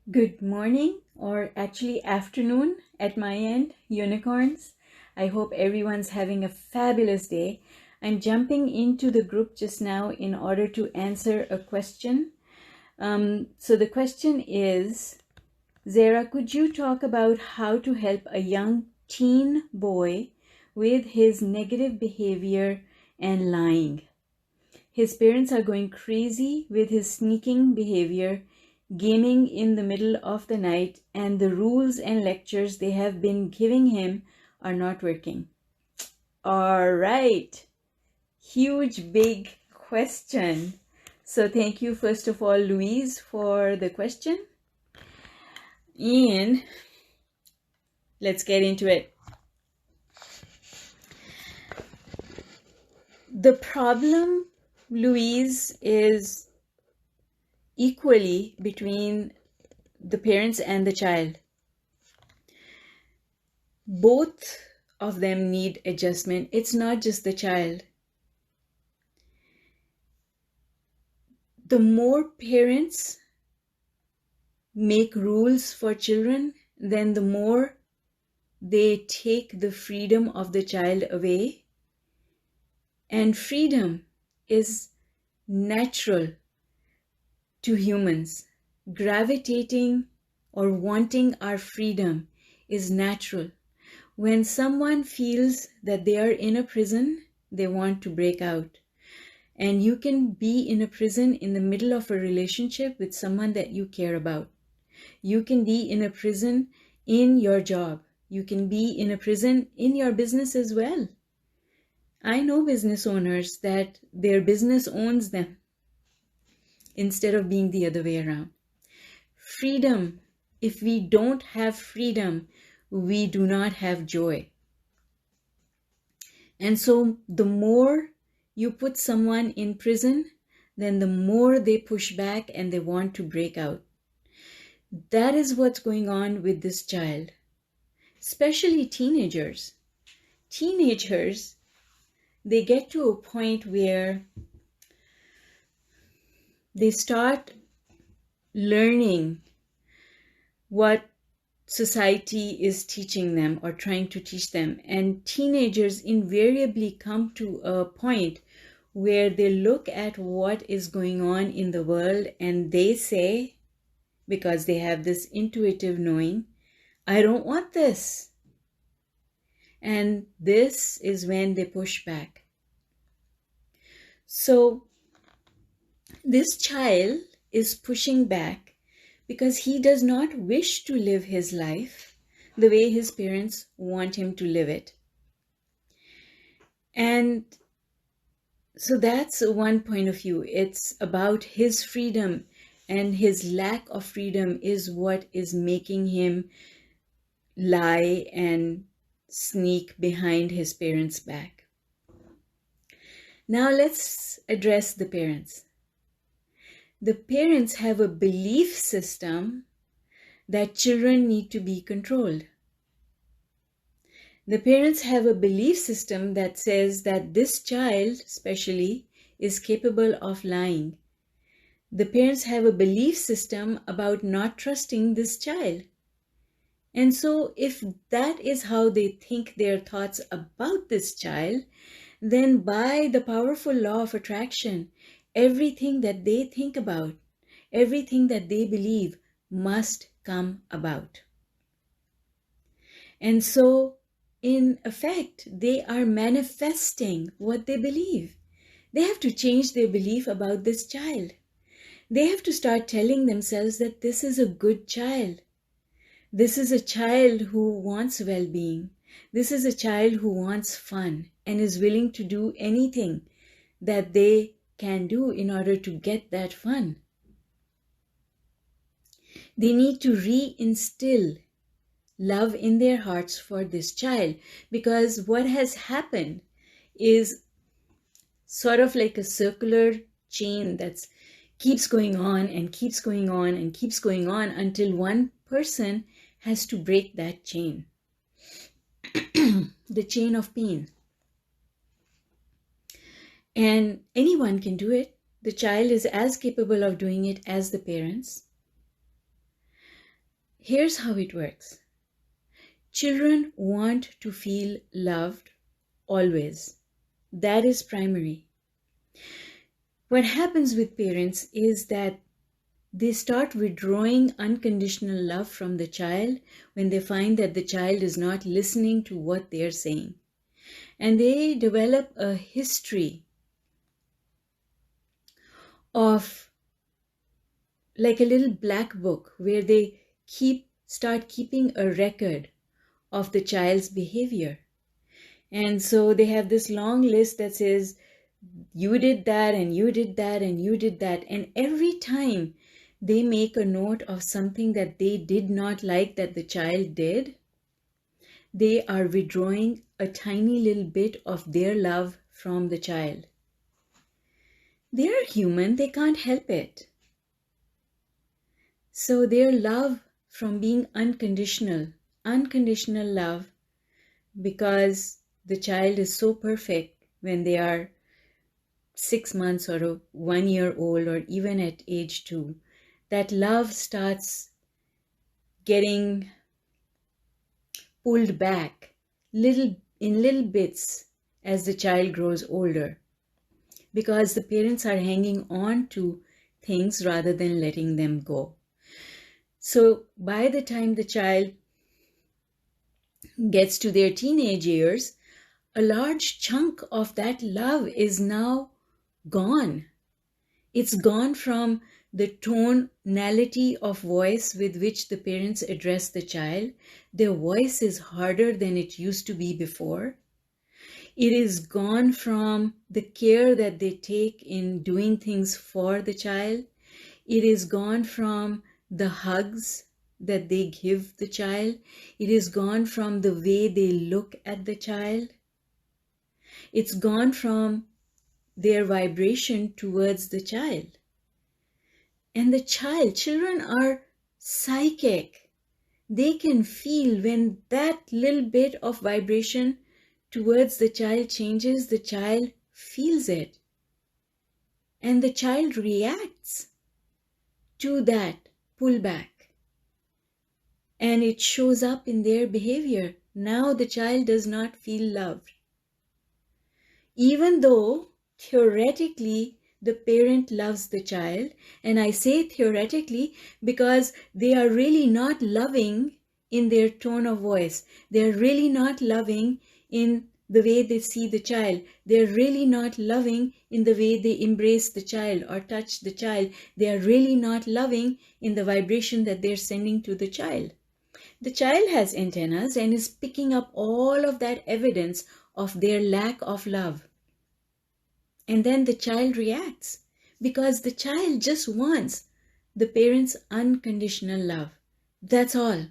Good morning, or actually afternoon at my end, unicorns. I hope everyone's having a fabulous day. I'm jumping into the group just now in order to answer a question. So the question is, Zara, could you talk about how to help a young teen boy with his negative behavior and lying? His parents are going crazy with his sneaking behavior, gaming in the middle of the night, and the rules and lectures they have been giving him are not working. All right, huge, big question. So thank you, first of all, Louise, for the question. And let's get into it. The problem, Louise, is equally between the parents and the child. Both of them need adjustment. It's not just the child. The more parents make rules for children, then the more they take the freedom of the child away. And freedom is natural to humans. Gravitating or wanting our freedom is natural. When someone feels that they are in a prison, they want to break out. And you can be in a prison in the middle of a relationship with someone that you care about. You can be in a prison in your job. You can be in a prison in your business as well. I know business owners that their business owns them instead of being the other way around. Freedom. If we don't have freedom, we do not have joy. And so the more you put someone in prison, then the more they push back and they want to break out. That is what's going on with this child, especially teenagers. Teenagers, they get to a point where they start learning what society is teaching them or trying to teach them. And teenagers invariably come to a point where they look at what is going on in the world and they say, because they have this intuitive knowing, I don't want this. And this is when they push back. So this child is pushing back because he does not wish to live his life the way his parents want him to live it. And so that's one point of view. It's about his freedom, and his lack of freedom is what is making him lie and sneak behind his parents' back. Now let's address the parents. The parents have a belief system that children need to be controlled. The parents have a belief system that says that this child, especially, is capable of lying. The parents have a belief system about not trusting this child. And so if that is how they think their thoughts about this child, then by the powerful law of attraction, everything that they think about, everything that they believe must come about. And so, in effect, they are manifesting what they believe. They have to change their belief about this child. They have to start telling themselves that this is a good child. This is a child who wants well-being. This is a child who wants fun and is willing to do anything that they can do in order to get that fun. They need to reinstill love in their hearts for this child, because what has happened is sort of like a circular chain that keeps going on and keeps going on and keeps going on until one person has to break that chain, the chain of pain. And anyone can do it. The child is as capable of doing it as the parents. Here's how it works. Children want to feel loved always. That is primary. What happens with parents is that they start withdrawing unconditional love from the child when they find that the child is not listening to what they are saying. And they develop a history of like a little black book where they start keeping a record of the child's behavior. And so they have this long list that says, you did that and you did that and you did that. And every time they make a note of something that they did not like that the child did, they are withdrawing a tiny little bit of their love from the child. They are human, they can't help it. So their love from being unconditional love, because the child is so perfect when they are 6 months or 1 year old or even at age 2, that love starts getting pulled back in little bits as the child grows older, because the parents are hanging on to things rather than letting them go. So by the time the child gets to their teenage years, a large chunk of that love is now gone. It's gone from the tonality of voice with which the parents address the child. Their voice is harder than it used to be before. It is gone from the care that they take in doing things for the child. It is gone from the hugs that they give the child. It is gone from the way they look at the child. It's gone from their vibration towards the child. And the children are psychic. They can feel when that little bit of vibration towards the child changes, the child feels it. And the child reacts to that pullback. And it shows up in their behavior. Now the child does not feel loved. Even though theoretically the parent loves the child, and I say theoretically because they are really not loving in their tone of voice. They are really not loving in the way they see the child. They are really not loving in the way they embrace the child or touch the child. They are really not loving in the vibration that they're sending to the child. The child has antennas and is picking up all of that evidence of their lack of love. And then the child reacts because the child just wants the parent's unconditional love. That's all.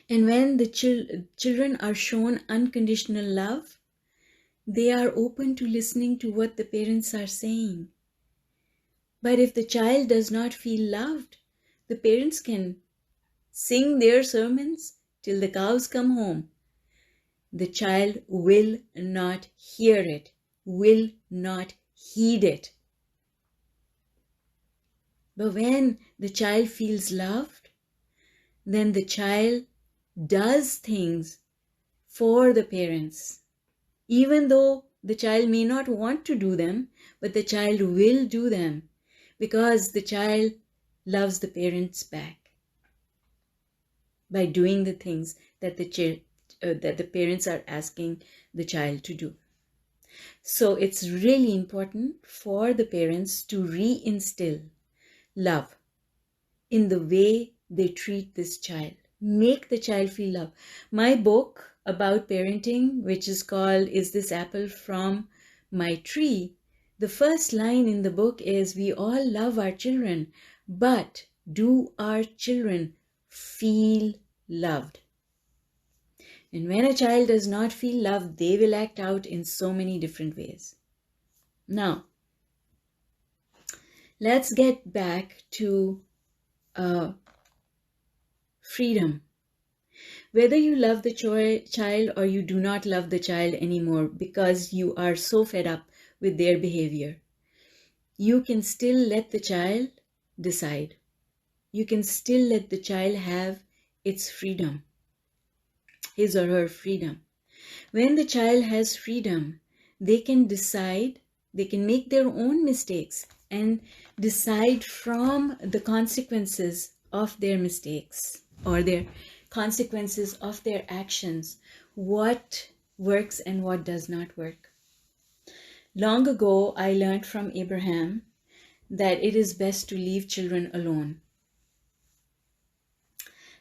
And when the children are shown unconditional love, they are open to listening to what the parents are saying. But if the child does not feel loved, the parents can sing their sermons till the cows come home. The child will not hear it, will not heed it. But when the child feels loved, then the child does things for the parents. Even though the child may not want to do them, but the child will do them because the child loves the parents back by doing the things that the parents are asking the child to do. So it's really important for the parents to reinstill love in the way they treat this child. Make the child feel love. My book about parenting, which is called Is This Apple From My Tree? The first line in the book is, we all love our children, but do our children feel loved? And when a child does not feel loved, they will act out in so many different ways. Now, let's get back to freedom. Whether you love the child or you do not love the child anymore because you are so fed up with their behavior, you can still let the child decide. you can still let the child have its freedom, his or her freedom. When the child has freedom, they can decide, they can make their own mistakes and decide from the consequences of their mistakes or their consequences of their actions, what works and what does not work. Long ago, I learned from Abraham that it is best to leave children alone.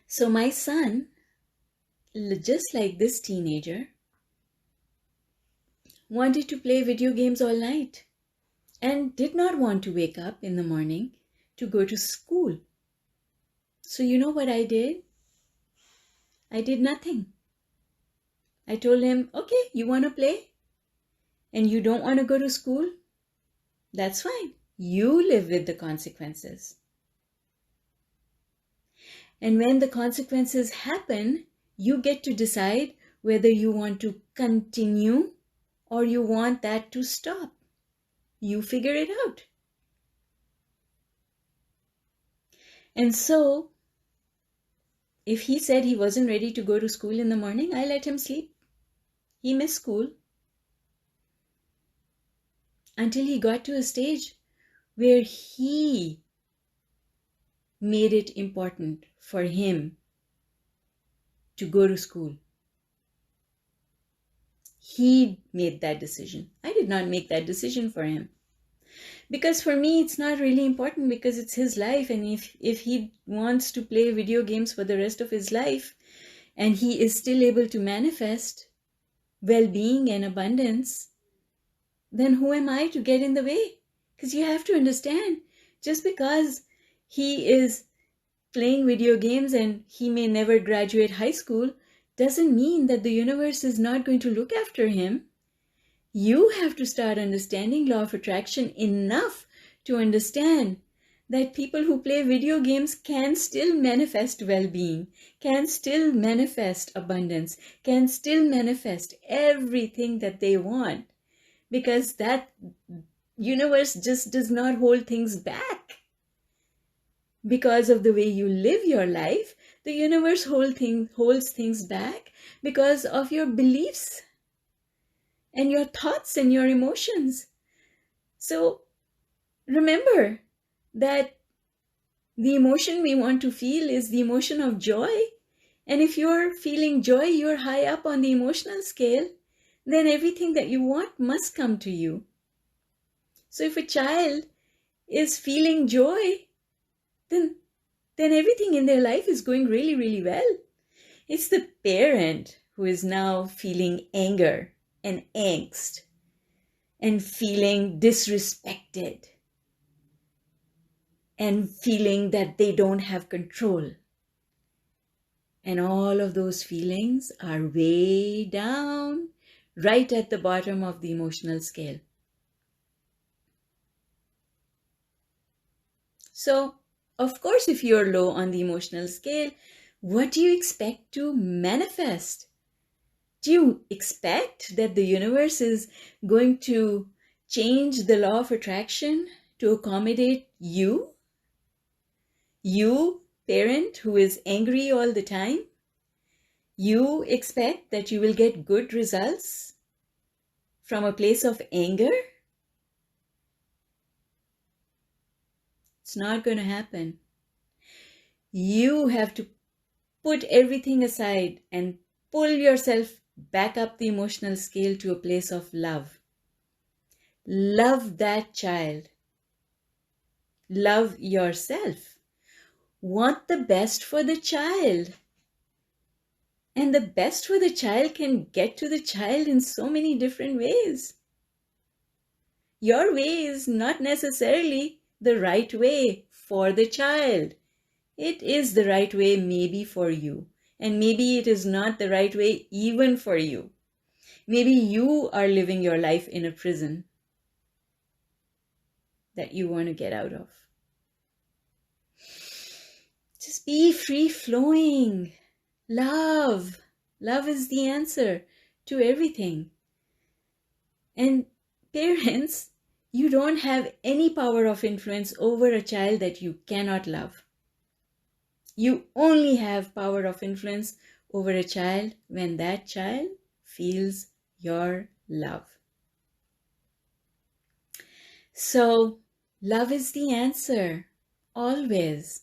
So my son, just like this teenager, wanted to play video games all night and did not want to wake up in the morning to go to school. So you know what I did? I did nothing. I told him, okay, you want to play and you don't want to go to school? That's fine. You live with the consequences. And when the consequences happen, you get to decide whether you want to continue or you want that to stop. You figure it out. And so, if he said he wasn't ready to go to school in the morning, I let him sleep. He missed school until he got to a stage where he made it important for him to go to school. He made that decision. I did not make that decision for him. Because for me, it's not really important because it's his life. And if he wants to play video games for the rest of his life and he is still able to manifest well-being and abundance, then who am I to get in the way? Because you have to understand, just because he is playing video games and he may never graduate high school doesn't mean that the universe is not going to look after him. You have to start understanding law of attraction enough to understand that people who play video games can still manifest well-being, can still manifest abundance, can still manifest everything that they want, because that universe just does not hold things back. Because of the way you live your life, the universe holds things back because of your beliefs and your thoughts and your emotions. So remember that the emotion we want to feel is the emotion of joy. And if you're feeling joy, you're high up on the emotional scale, then everything that you want must come to you. So if a child is feeling joy, then everything in their life is going really, really well. It's the parent who is now feeling anger and angst and feeling disrespected and feeling that they don't have control. And all of those feelings are way down, right at the bottom of the emotional scale. So, of course, if you're low on the emotional scale, what do you expect to manifest? Do you expect that the universe is going to change the law of attraction to accommodate you? You, parent who is angry all the time? You expect that you will get good results from a place of anger? It's not going to happen. You have to put everything aside and pull yourself back up the emotional scale to a place of love. Love that child. Love yourself. Want the best for the child. And the best for the child can get to the child in so many different ways. Your way is not necessarily the right way for the child. It is the right way maybe for you. And maybe it is not the right way even for you. Maybe you are living your life in a prison that you want to get out of. Just be free-flowing. Love. Love is the answer to everything. And parents, you don't have any power of influence over a child that you cannot love. You only have power of influence over a child when that child feels your love. So, love is the answer, always.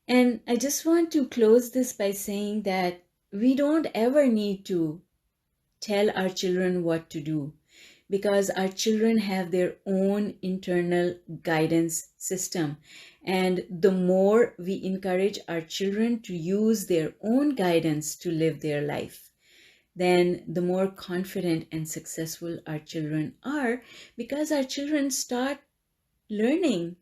And I just want to close this by saying that we don't ever need to tell our children what to do, because our children have their own internal guidance system. And the more we encourage our children to use their own guidance to live their life, then the more confident and successful our children are, because our children start learning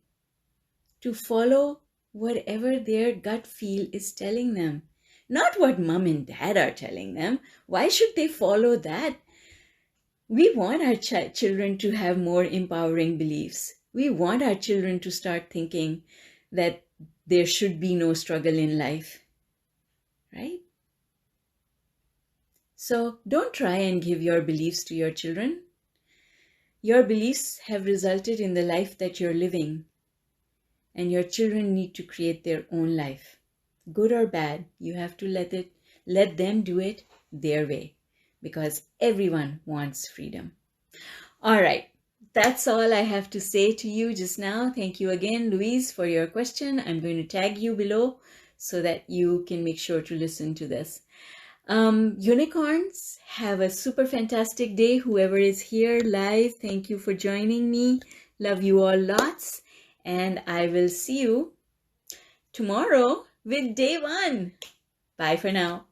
to follow whatever their gut feel is telling them, not what mom and dad are telling them. Why should they follow that? We want our children to have more empowering beliefs. We want our children to start thinking that there should be no struggle in life, right? So don't try and give your beliefs to your children. Your beliefs have resulted in the life that you're living, and your children need to create their own life. Good or bad, you have to let them do it their way, because everyone wants freedom. All right, that's all I have to say to you just now. Thank you again, Louise, for your question. I'm going to tag you below so that you can make sure to listen to this. Unicorns, have a super fantastic day. Whoever is here live, thank you for joining me. Love you all lots. And I will see you tomorrow with day 1. Bye for now.